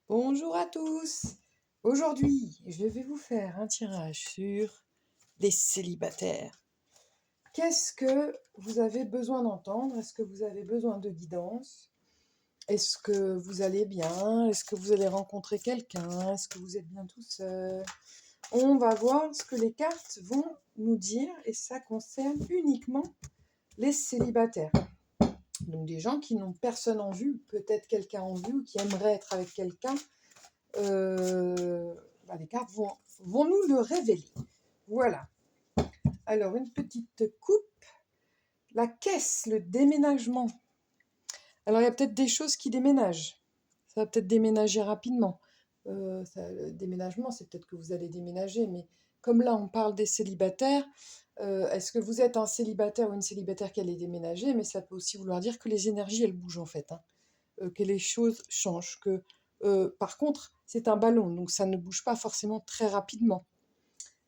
Bonjour à tous. Aujourd'hui, je vais vous faire un tirage sur les célibataires. Qu'est-ce que vous avez besoin d'entendre? Est-ce que vous avez besoin de guidance? Est-ce que vous allez bien? Est-ce que vous allez rencontrer quelqu'un? Est-ce que vous êtes bien tout seul? On va voir ce que les cartes vont nous dire et ça concerne uniquement les célibataires. Donc des gens qui n'ont personne en vue, peut-être quelqu'un en vue ou qui aimeraient être avec quelqu'un. Les cartes vont nous le révéler. Voilà. Alors, une petite coupe. La caisse, le déménagement. Alors, il y a peut-être des choses qui déménagent. Ça va peut-être déménager rapidement. Le déménagement, c'est peut-être que vous allez déménager, mais comme là, on parle des célibataires, est-ce que vous êtes un célibataire ou une célibataire qui allait déménager? Mais ça peut aussi vouloir dire que les énergies, elles bougent en fait, hein. Que les choses changent. Par contre, c'est un ballon, donc ça ne bouge pas forcément très rapidement.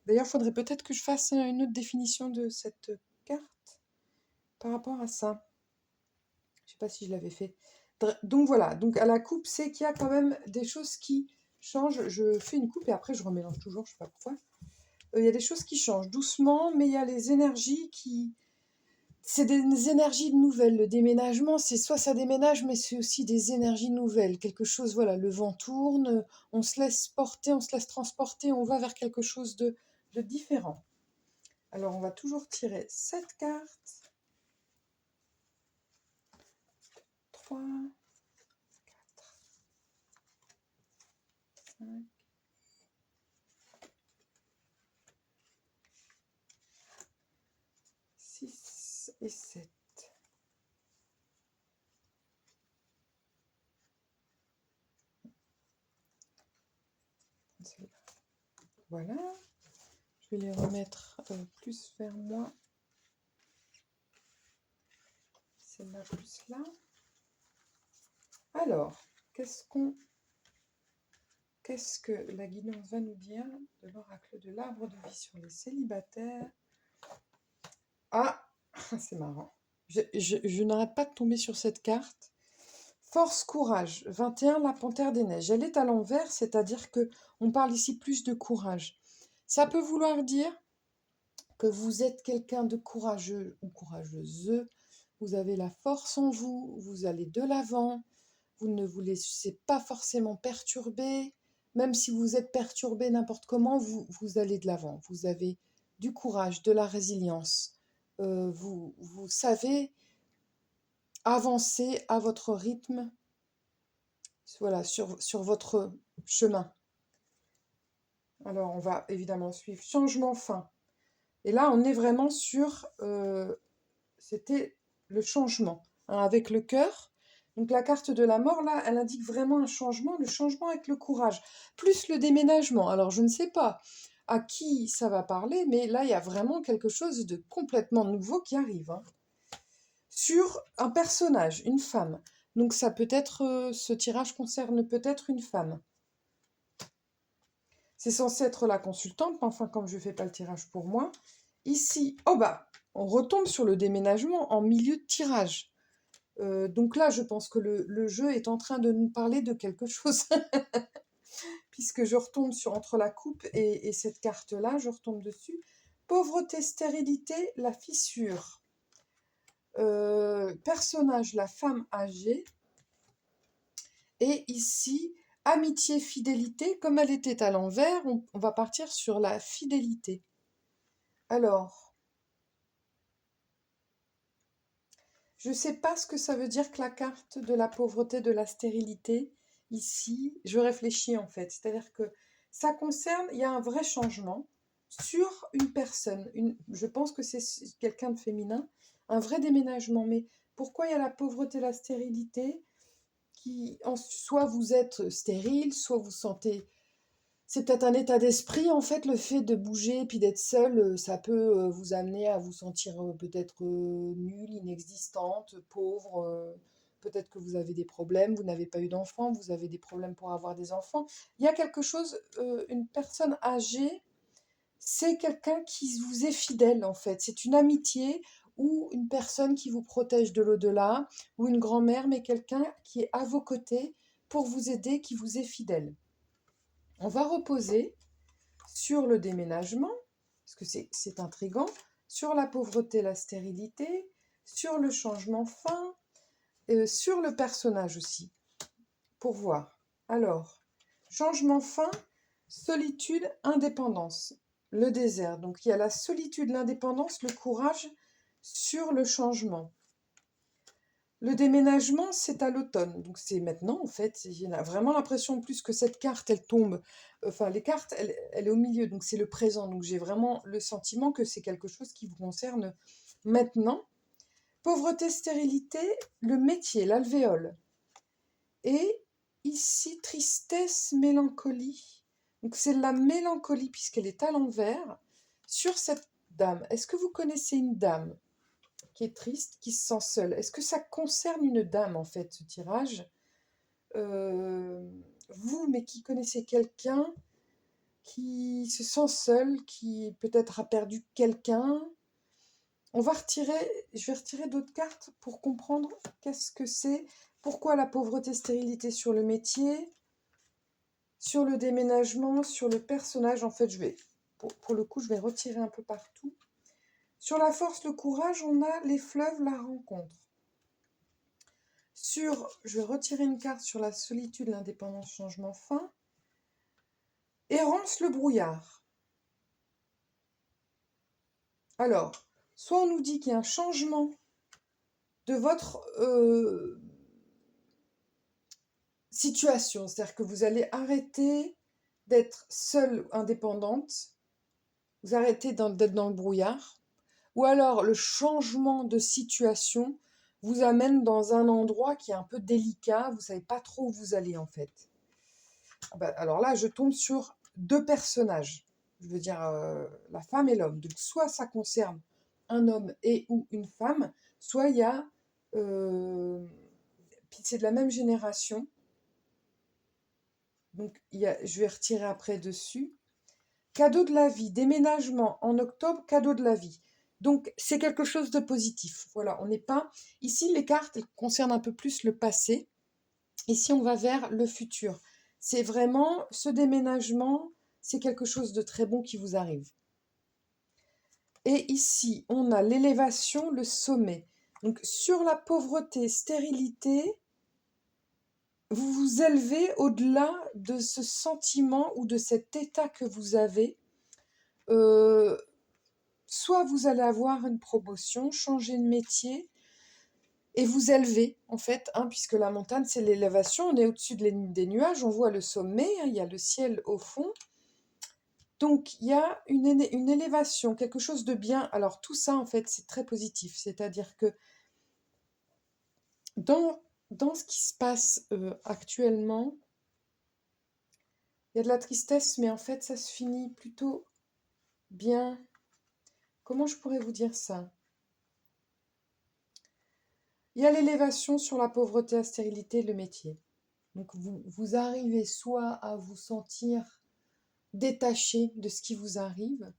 D'ailleurs, il faudrait peut-être que je fasse une autre définition de cette carte par rapport à ça. Je ne sais pas si je l'avais fait. Donc voilà, donc à la coupe, c'est qu'il y a quand même des choses qui changent. Je fais une coupe et après je remélange toujours, je ne sais pas pourquoi. Il y a des choses qui changent doucement, mais il y a les énergies qui... C'est des énergies nouvelles. Le déménagement, c'est soit ça déménage, mais c'est aussi des énergies nouvelles. Quelque chose, voilà, le vent tourne, on se laisse porter, on se laisse transporter, on va vers quelque chose de différent. Alors, on va toujours tirer cette carte. 3, 4, 5, 6 et 7. Voilà. Je vais les remettre plus vers moi. Celle-là plus là. Alors, qu'est-ce que la guidance va nous dire de l'oracle de l'arbre de vie sur les célibataires? Ah, c'est marrant. Je n'arrête pas de tomber sur cette carte. Force, courage. 21, la panthère des neiges. Elle est à l'envers, c'est-à-dire que on parle ici plus de courage. Ça peut vouloir dire que vous êtes quelqu'un de courageux ou courageuse. Vous avez la force en vous, vous allez de l'avant, vous ne vous laissez pas forcément perturber. Même si vous êtes perturbé n'importe comment, vous allez de l'avant. Vous avez du courage, de la résilience. Vous savez avancer à votre rythme, voilà, sur votre chemin. Alors, on va évidemment suivre changement fin. Et là, on est vraiment sur... c'était le changement, hein, avec le cœur. Donc la carte de la mort, là, elle indique vraiment un changement, le changement avec le courage, plus le déménagement. Alors je ne sais pas à qui ça va parler, mais là, il y a vraiment quelque chose de complètement nouveau qui arrive, hein. Sur un personnage, une femme. Donc ça peut être, ce tirage concerne peut-être une femme. C'est censé être la consultante, mais enfin, comme je ne fais pas le tirage pour moi, ici, oh bah, on retombe sur le déménagement en milieu de tirage. Donc là, je pense que le jeu est en train de nous parler de quelque chose, puisque je retombe entre la coupe et cette carte-là, je retombe dessus. Pauvreté, stérilité, la fissure. Personnage, la femme âgée. Et ici, amitié, fidélité. Comme elle était à l'envers, on va partir sur la fidélité. Alors, je ne sais pas ce que ça veut dire que la carte de la pauvreté, de la stérilité, ici, je réfléchis en fait. C'est-à-dire que ça concerne, il y a un vrai changement sur une personne. Je pense que c'est quelqu'un de féminin, un vrai déménagement. Mais pourquoi il y a la pauvreté, la stérilité soit vous êtes stérile, soit vous sentez... C'est peut-être un état d'esprit, en fait, le fait de bouger et puis d'être seule, ça peut vous amener à vous sentir peut-être nulle, inexistante, pauvre. Peut-être que vous avez des problèmes, vous n'avez pas eu d'enfants, vous avez des problèmes pour avoir des enfants. Il y a quelque chose, une personne âgée, c'est quelqu'un qui vous est fidèle, en fait. C'est une amitié ou une personne qui vous protège de l'au-delà, ou une grand-mère, mais quelqu'un qui est à vos côtés pour vous aider, qui vous est fidèle. On va reposer sur le déménagement, parce que c'est intriguant, sur la pauvreté, la stérilité, sur le changement fin, sur le personnage aussi, pour voir. Alors, changement fin, solitude, indépendance, le désert. Donc il y a la solitude, l'indépendance, le courage sur le changement. Le déménagement, c'est à l'automne, donc c'est maintenant en fait. J'ai vraiment l'impression plus que cette carte, elle tombe. Enfin, les cartes, elle est au milieu, donc c'est le présent. Donc j'ai vraiment le sentiment que c'est quelque chose qui vous concerne maintenant. Pauvreté, stérilité, le métier, l'alvéole. Et ici, tristesse, mélancolie. Donc c'est la mélancolie puisqu'elle est à l'envers sur cette dame. Est-ce que vous connaissez une dame qui est triste, qui se sent seule? Est-ce que ça concerne une dame en fait, ce tirage? Vous, mais qui connaissez quelqu'un qui se sent seul, qui peut-être a perdu quelqu'un. Je vais retirer d'autres cartes pour comprendre qu'est-ce que c'est, pourquoi la pauvreté, stérilité sur le métier, sur le déménagement, sur le personnage. En fait, pour le coup, je vais retirer un peu partout. Sur la force, le courage, on a les fleuves, la rencontre. Je vais retirer une carte sur la solitude, l'indépendance, changement fin. Errance, le brouillard. Alors, soit on nous dit qu'il y a un changement de votre situation, c'est-à-dire que vous allez arrêter d'être seule, indépendante, vous arrêtez d'être dans le brouillard, ou alors le changement de situation vous amène dans un endroit qui est un peu délicat, vous ne savez pas trop où vous allez en fait. Alors là, je tombe sur deux personnages, je veux dire la femme et l'homme. Donc soit ça concerne un homme et ou une femme, soit il y a, puis c'est de la même génération, donc je vais retirer après dessus. Cadeau de la vie, déménagement en octobre, cadeau de la vie. Donc c'est quelque chose de positif. Voilà, on n'est pas... Ici, les cartes concernent un peu plus le passé. Ici, on va vers le futur. C'est vraiment ce déménagement, c'est quelque chose de très bon qui vous arrive. Et ici, on a l'élévation, le sommet. Donc sur la pauvreté, stérilité, vous vous élevez au-delà de ce sentiment ou de cet état que vous avez. Soit vous allez avoir une promotion, changer de métier et vous élever, en fait, puisque la montagne, c'est l'élévation. On est au-dessus des nuages, on voit le sommet, il y a le ciel au fond. Donc, il y a une élévation, quelque chose de bien. Alors, tout ça, en fait, c'est très positif. C'est-à-dire que dans ce qui se passe actuellement, il y a de la tristesse, mais en fait, ça se finit plutôt bien. Comment je pourrais vous dire ça? Il y a l'élévation sur la pauvreté, la stérilité, le métier. Donc, vous arrivez soit à vous sentir détaché de ce qui vous arrive,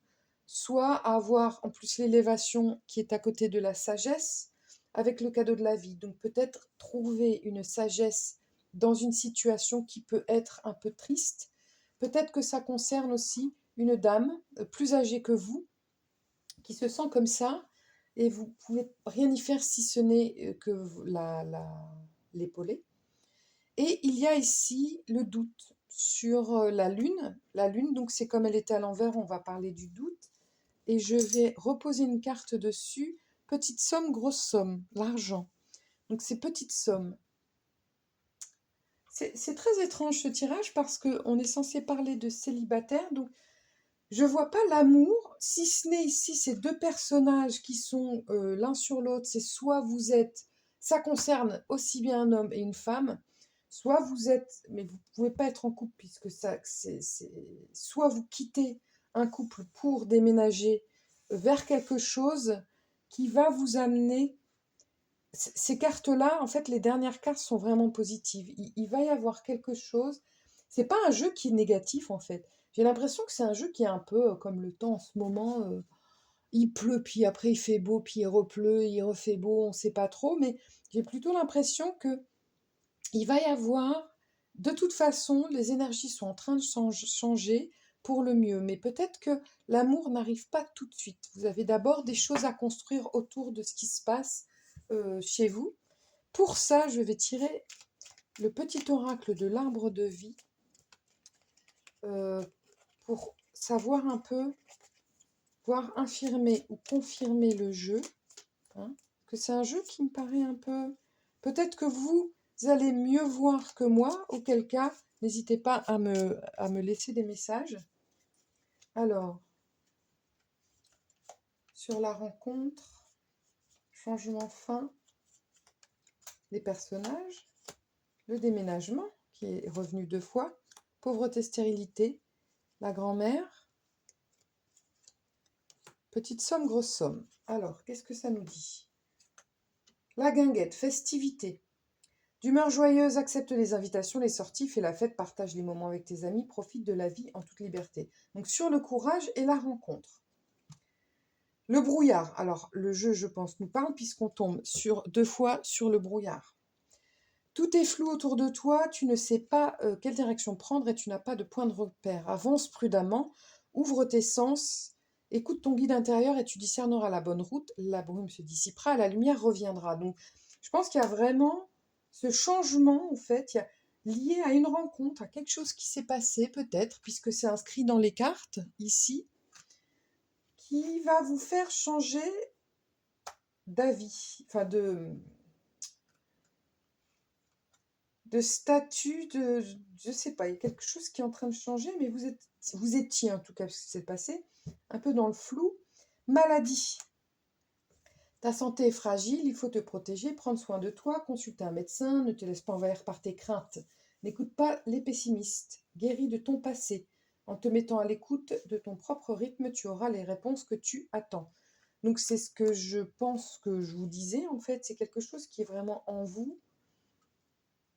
soit à avoir en plus l'élévation qui est à côté de la sagesse avec le cadeau de la vie. Donc peut-être trouver une sagesse dans une situation qui peut être un peu triste. Peut-être que ça concerne aussi une dame plus âgée que vous qui se sent comme ça et vous pouvez rien y faire si ce n'est que l'épauler. Et il y a ici le doute sur la lune. La lune, donc c'est comme elle était à l'envers, on va parler du doute. Et je vais reposer une carte dessus. Petite somme, grosse somme, l'argent. Donc ces petites sommes. C'est très étrange ce tirage parce qu'on est censé parler de célibataire. Donc je ne vois pas l'amour, si ce n'est ici ces deux personnages qui sont l'un sur l'autre. C'est soit vous êtes, ça concerne aussi bien un homme et une femme, soit vous êtes, mais vous ne pouvez pas être en couple puisque soit vous quittez un couple pour déménager vers quelque chose qui va vous amener. Ces cartes-là, en fait, les dernières cartes sont vraiment positives. Il va y avoir quelque chose. C'est pas un jeu qui est négatif, en fait. J'ai l'impression que c'est un jeu qui est un peu comme le temps en ce moment. Il pleut, puis après il fait beau, puis il repleut, il refait beau, on ne sait pas trop. Mais j'ai plutôt l'impression que il va y avoir de toute façon, les énergies sont en train de changer pour le mieux, mais peut-être que l'amour n'arrive pas tout de suite. Vous avez d'abord des choses à construire autour de ce qui se passe chez vous. Pour ça, je vais tirer le petit oracle de l'arbre de vie pour savoir un peu, voire infirmer ou confirmer le jeu. Hein, que c'est un jeu qui me paraît un peu... Peut-être que vous allez mieux voir que moi, auquel cas, n'hésitez pas à me laisser des messages. Alors, sur la rencontre, changement fin, les personnages, le déménagement, qui est revenu 2 fois, pauvreté, stérilité, la grand-mère, petite somme, grosse somme. Alors, qu'est-ce que ça nous dit? La guinguette, festivité. D'humeur joyeuse, accepte les invitations, les sorties, fais la fête, partage les moments avec tes amis, profite de la vie en toute liberté. Donc sur le courage et la rencontre. Le brouillard. Alors le jeu, je pense, nous parle puisqu'on tombe sur 2 fois sur le brouillard. Tout est flou autour de toi, tu ne sais pas quelle direction prendre et tu n'as pas de point de repère. Avance prudemment, ouvre tes sens, écoute ton guide intérieur et tu discerneras la bonne route. La brume se dissipera, la lumière reviendra. Donc je pense qu'il y a vraiment ce changement, en fait, lié à une rencontre, à quelque chose qui s'est passé peut-être, puisque c'est inscrit dans les cartes, ici, qui va vous faire changer d'avis, enfin de statut, je sais pas, il y a quelque chose qui est en train de changer, mais vous étiez en tout cas, ce qui s'est passé, un peu dans le flou. Maladie. Ta santé est fragile, il faut te protéger, prendre soin de toi, consulter un médecin, ne te laisse pas envahir par tes craintes. N'écoute pas les pessimistes, guéris de ton passé. En te mettant à l'écoute de ton propre rythme, tu auras les réponses que tu attends. Donc c'est ce que je pense que je vous disais, en fait, c'est quelque chose qui est vraiment en vous.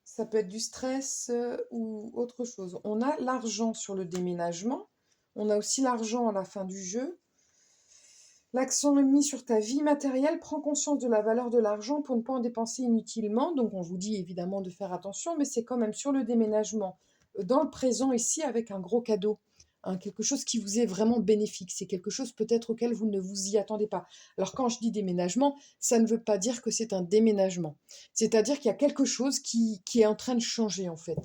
Ça peut être du stress ou autre chose. On a l'argent sur le déménagement, on a aussi l'argent à la fin du jeu. L'accent est mis sur ta vie matérielle, prends conscience de la valeur de l'argent pour ne pas en dépenser inutilement. Donc on vous dit évidemment de faire attention, mais c'est quand même sur le déménagement, dans le présent ici, avec un gros cadeau. Hein, quelque chose qui vous est vraiment bénéfique. C'est quelque chose peut-être auquel vous ne vous y attendez pas. Alors quand je dis déménagement, ça ne veut pas dire que c'est un déménagement. C'est-à-dire qu'il y a quelque chose qui est en train de changer en fait.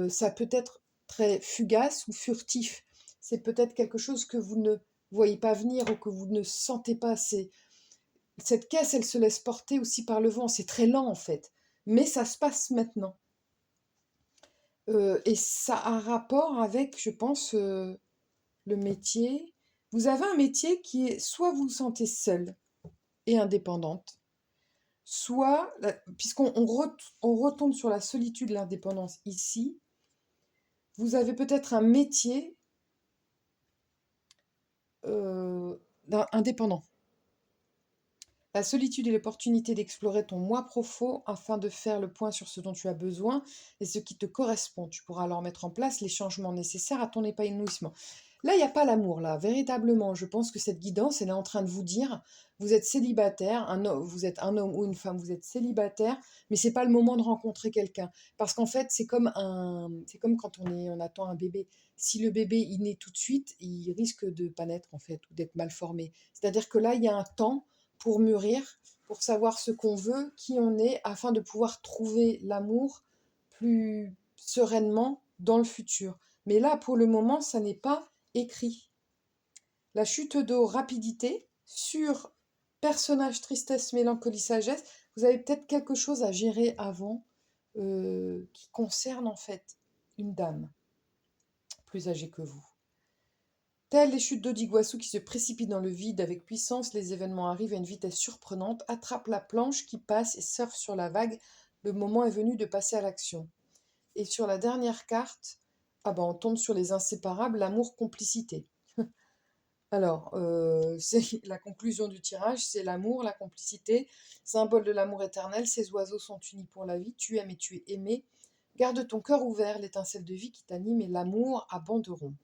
Ça peut être très fugace ou furtif. C'est peut-être quelque chose que vous ne voyez pas venir ou que vous ne sentez pas. Cette caisse, elle se laisse porter aussi par le vent. C'est très lent en fait. Mais ça se passe maintenant. Et ça a un rapport avec, je pense, le métier. Vous avez un métier qui est soit vous vous sentez seule et indépendante, soit, puisqu'on retombe sur la solitude, l'indépendance ici, vous avez peut-être un métier indépendant. La solitude et l'opportunité d'explorer ton moi profond afin de faire le point sur ce dont tu as besoin et ce qui te correspond. Tu pourras alors mettre en place les changements nécessaires à ton épanouissement. Là, il n'y a pas l'amour, là, véritablement. Je pense que cette guidance, elle est en train de vous dire, vous êtes célibataire, vous êtes un homme ou une femme, vous êtes célibataire, mais c'est pas le moment de rencontrer quelqu'un. Parce qu'en fait, c'est comme quand on attend un bébé. Si le bébé, il naît tout de suite, il risque de pas naître, en fait, ou d'être mal formé. C'est-à-dire que là, il y a un temps pour mûrir, pour savoir ce qu'on veut, qui on est, afin de pouvoir trouver l'amour plus sereinement dans le futur. Mais là, pour le moment, ça n'est pas écrit. La chute d'eau, rapidité, sur personnage, tristesse, mélancolie, sagesse, vous avez peut-être quelque chose à gérer avant qui concerne en fait une dame plus âgée que vous. Telles les chutes d'eau d'Iguassou qui se précipitent dans le vide avec puissance, les événements arrivent à une vitesse surprenante, attrape la planche qui passe et surfe sur la vague. Le moment est venu de passer à l'action. Et sur la dernière carte, on tombe sur les inséparables, l'amour, complicité. Alors, c'est la conclusion du tirage, c'est l'amour, la complicité, symbole de l'amour éternel. Ces oiseaux sont unis pour la vie. Tu aimes et tu es aimé. Garde ton cœur ouvert, l'étincelle de vie qui t'anime et l'amour à banderon.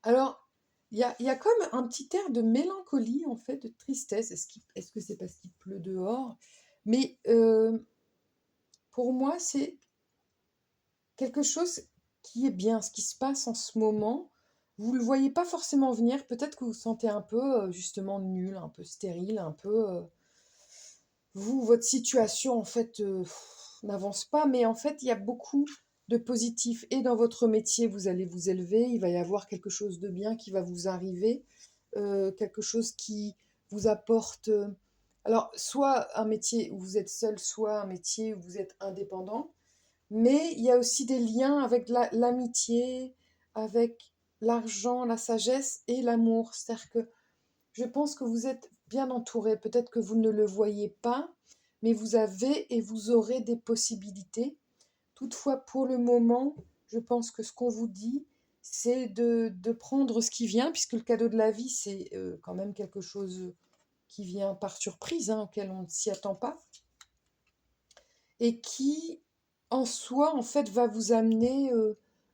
Alors, il y a comme un petit air de mélancolie, en fait, de tristesse. Est-ce que c'est parce qu'il pleut dehors? Mais pour moi, c'est quelque chose qui est bien, ce qui se passe en ce moment. Vous ne le voyez pas forcément venir. Peut-être que vous vous sentez un peu justement nul, un peu stérile, un peu... vous, votre situation en fait n'avance pas, mais en fait il y a beaucoup de positif. Et dans votre métier, vous allez vous élever, il va y avoir quelque chose de bien qui va vous arriver, quelque chose qui vous apporte... alors, soit un métier où vous êtes seul, soit un métier où vous êtes indépendant. Mais il y a aussi des liens avec l'amitié, avec l'argent, la sagesse et l'amour. C'est-à-dire que je pense que vous êtes bien entouré. Peut-être que vous ne le voyez pas, mais vous avez et vous aurez des possibilités. Toutefois, pour le moment, je pense que ce qu'on vous dit, c'est de prendre ce qui vient, puisque le cadeau de la vie, c'est quand même quelque chose qui vient par surprise, hein, auquel on ne s'y attend pas, et qui, en soi, en fait, va vous amener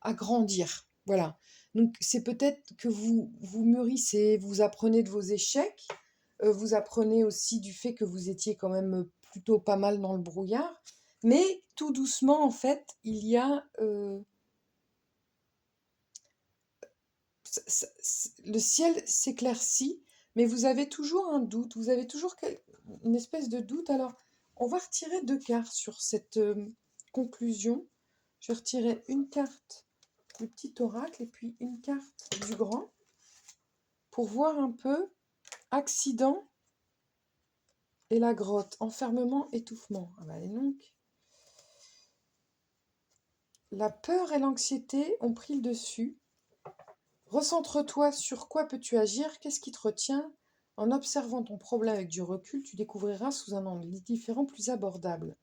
à grandir. Voilà. Donc, c'est peut-être que vous mûrissez, vous apprenez de vos échecs, vous apprenez aussi du fait que vous étiez quand même plutôt pas mal dans le brouillard, mais tout doucement, en fait, il y a... le ciel s'éclaircit, mais vous avez toujours un doute, vous avez toujours une espèce de doute. Alors, on va retirer deux cartes sur cette conclusion. Je vais retirer une carte du petit oracle et puis une carte du grand pour voir un peu accident et la grotte, enfermement, étouffement. Ah bah, et donc, la peur et l'anxiété ont pris le dessus. Recentre-toi sur quoi peux-tu agir, qu'est-ce qui te retient. En observant ton problème avec du recul, tu découvriras sous un angle différent plus abordable.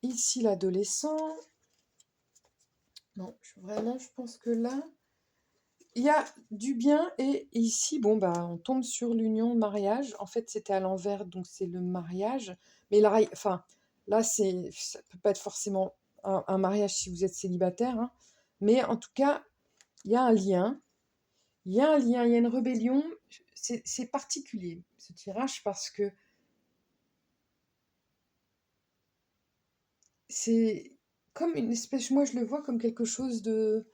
Ici, l'adolescent. Non, vraiment, je pense que là, il y a du bien. Et ici, bon, bah, on tombe sur l'union mariage. En fait, c'était à l'envers, donc c'est le mariage. Mais là, enfin, là, ça peut pas être forcément un mariage si vous êtes célibataire, hein. Mais en tout cas, il y a un lien. Il y a un lien, il y a une rébellion. C'est particulier, ce tirage, parce que c'est comme une espèce, moi je le vois comme quelque chose de...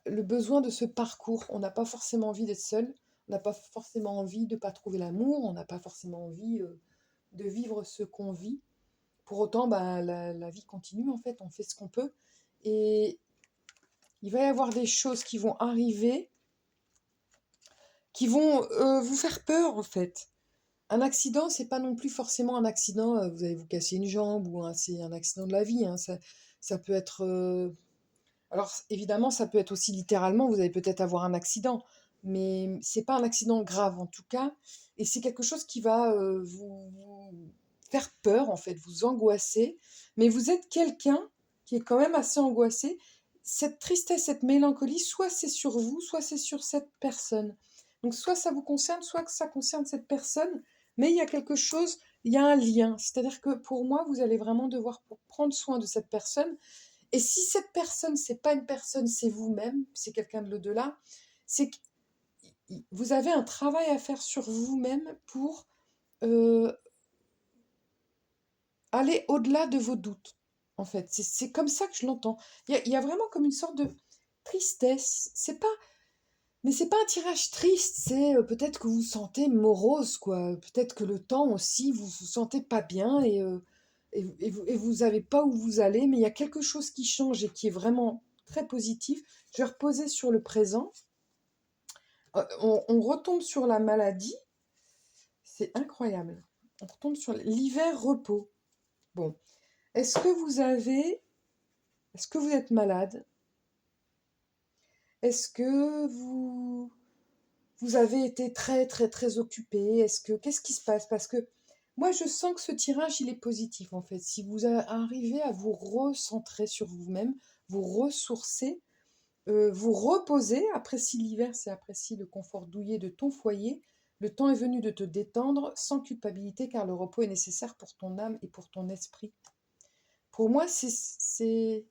le besoin de ce parcours. On n'a pas forcément envie d'être seul, on n'a pas forcément envie de ne pas trouver l'amour, on n'a pas forcément envie de vivre ce qu'on vit. Pour autant, bah, la vie continue, en fait, on fait ce qu'on peut. Et il va y avoir des choses qui vont arriver, qui vont vous faire peur, en fait. Un accident, c'est pas non plus forcément un accident, vous allez vous casser une jambe ou c'est un accident de la vie, hein, ça peut être, alors évidemment, ça peut être aussi littéralement, vous allez peut-être avoir un accident, mais c'est pas un accident grave en tout cas, et c'est quelque chose qui va vous faire peur en fait, vous angoisser, mais vous êtes quelqu'un qui est quand même assez angoissé. Cette tristesse, cette mélancolie, soit c'est sur vous, soit c'est sur cette personne. Donc soit ça vous concerne, soit que ça concerne cette personne, mais il y a quelque chose, il y a un lien. C'est-à-dire que pour moi, vous allez vraiment devoir prendre soin de cette personne. Et si cette personne, c'est pas une personne, c'est vous-même, c'est quelqu'un de l'au-delà, c'est que vous avez un travail à faire sur vous-même pour euh, aller au-delà de vos doutes. En fait, c'est comme ça que je l'entends. Il y a vraiment comme une sorte de tristesse. C'est pas, mais c'est pas un tirage triste. C'est peut-être que vous vous sentez morose, quoi. Peut-être que le temps aussi, vous vous sentez pas bien et vous savez pas où vous allez. Mais il y a quelque chose qui change et qui est vraiment très positif. Je vais reposer sur le présent. On retombe sur la maladie. C'est incroyable. On retombe sur l'hiver repos. Bon. Est-ce que vous avez... Est-ce que vous êtes malade? Est-ce que vous avez été très, très, très occupé? Qu'est-ce qui se passe? Parce que moi, je sens que ce tirage, il est positif, en fait. Si vous arrivez à vous recentrer sur vous-même, vous ressourcer, vous reposer, apprécie l'hiver, c'est apprécie le confort douillet de ton foyer. Le temps est venu de te détendre sans culpabilité, car le repos est nécessaire pour ton âme et pour ton esprit. Pour moi, c'est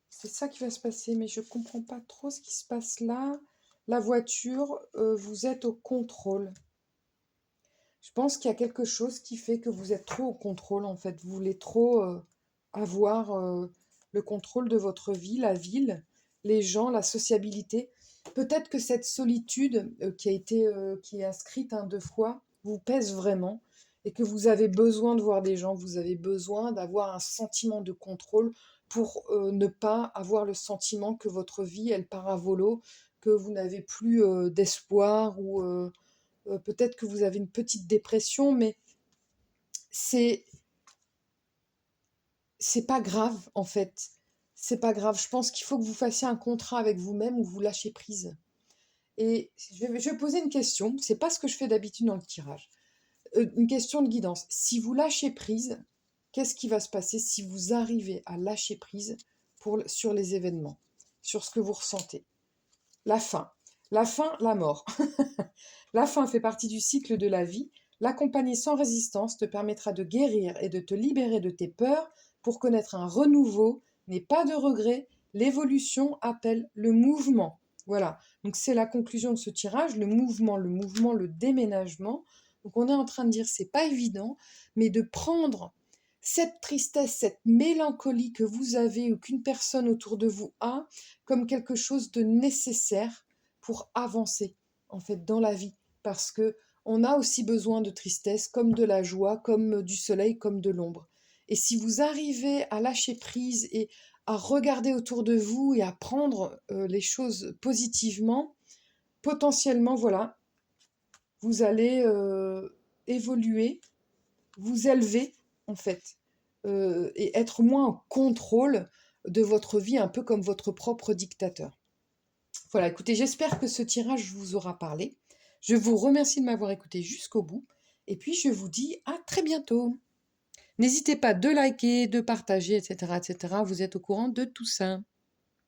ça qui va se passer, mais je ne comprends pas trop ce qui se passe là. La voiture, vous êtes au contrôle. Je pense qu'il y a quelque chose qui fait que vous êtes trop au contrôle, en fait. Vous voulez trop avoir le contrôle de votre vie, la ville, les gens, la sociabilité. Peut-être que cette solitude qui est inscrite 2 fois vous pèse vraiment et que vous avez besoin de voir des gens, vous avez besoin d'avoir un sentiment de contrôle pour ne pas avoir le sentiment que votre vie, elle part à volo, que vous n'avez plus d'espoir ou peut-être que vous avez une petite dépression, mais c'est c'est pas grave en fait. C'est pas grave. Je pense qu'il faut que vous fassiez un contrat avec vous-même où vous lâchez prise. Et je vais poser une question. C'est pas ce que je fais d'habitude dans le tirage. Une question de guidance. Si vous lâchez prise, qu'est-ce qui va se passer si vous arrivez à lâcher prise sur les événements, sur ce que vous ressentez? La fin. La fin, la mort. La fin fait partie du cycle de la vie. L'accompagner sans résistance te permettra de guérir et de te libérer de tes peurs pour connaître un renouveau. N'aie pas de regrets. L'évolution appelle le mouvement. Voilà. Donc c'est la conclusion de ce tirage. Le mouvement, le déménagement. Donc on est en train de dire c'est pas évident, mais de prendre cette tristesse, cette mélancolie que vous avez ou qu'une personne autour de vous a comme quelque chose de nécessaire pour avancer en fait dans la vie, parce que on a aussi besoin de tristesse comme de la joie, comme du soleil, comme de l'ombre. Et si vous arrivez à lâcher prise et à regarder autour de vous et à prendre les choses positivement, potentiellement, voilà, vous allez évoluer, vous élever en fait, et être moins en contrôle de votre vie, un peu comme votre propre dictateur. Voilà, écoutez, j'espère que ce tirage vous aura parlé. Je vous remercie de m'avoir écouté jusqu'au bout. Et puis, je vous dis à très bientôt. N'hésitez pas de liker, de partager, etc., etc. Vous êtes au courant de tout ça.